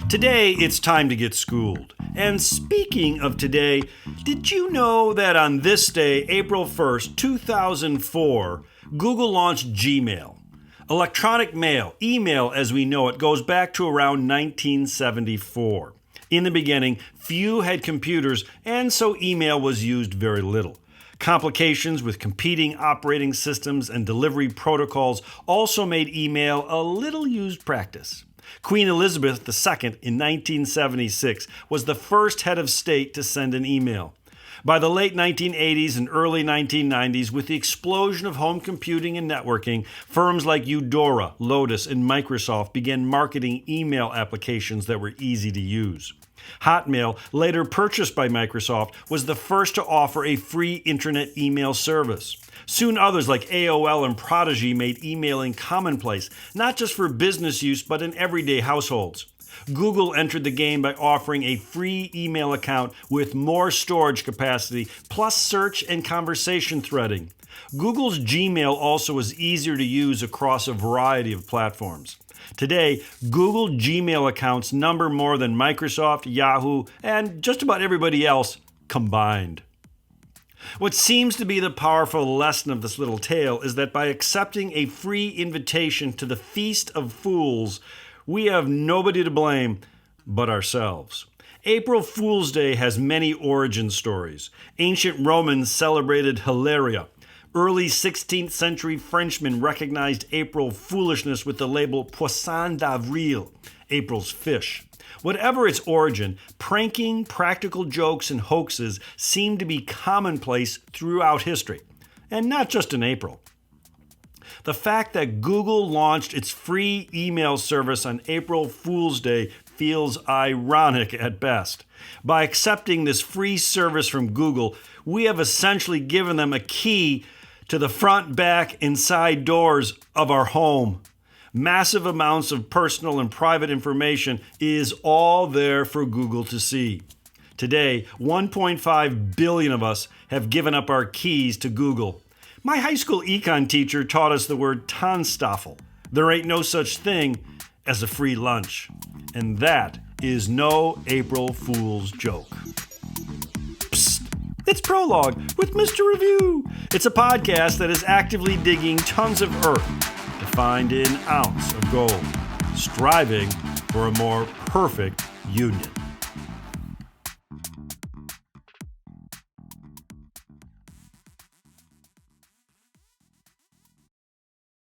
Today, it's time to get schooled. And speaking of today, did you know that on this day, April 1st, 2004, Google launched Gmail? Electronic mail, email as we know it, goes back to around 1974. In the beginning, few had computers, and so email was used very little. Complications with competing operating systems and delivery protocols also made email a little used practice. Queen Elizabeth II in 1976 was the first head of state to send an email. By the late 1980s and early 1990s, with the explosion of home computing and networking, firms like Eudora, Lotus, and Microsoft began marketing email applications that were easy to use. Hotmail, later purchased by Microsoft, was the first to offer a free internet email service. Soon others like AOL and Prodigy made emailing commonplace, not just for business use, but in everyday households. Google entered the game by offering a free email account with more storage capacity, plus search and conversation threading. Google's Gmail also is easier to use across a variety of platforms. Today, Google Gmail accounts number more than Microsoft, Yahoo, and just about everybody else combined. What seems to be the powerful lesson of this little tale is that by accepting a free invitation to the Feast of Fools, we have nobody to blame but ourselves. April Fool's Day has many origin stories. Ancient Romans celebrated Hilaria. Early 16th century Frenchmen recognized April foolishness with the label Poisson d'Avril, April's fish. Whatever its origin, pranking, practical jokes, and hoaxes seem to be commonplace throughout history, and not just in April. The fact that Google launched its free email service on April Fool's Day feels ironic at best. By accepting this free service from Google, we have essentially given them a key to the front, back, and side doors of our home. Massive amounts of personal and private information is all there for Google to see. Today, 1.5 billion of us have given up our keys to Google. My high school econ teacher taught us the word Tannstaffel. There ain't no such thing as a free lunch. And that is no April Fool's joke. Psst, it's Prologue with Mr. Review. It's a podcast that is actively digging tons of earth to find an ounce of gold, striving for a more perfect union.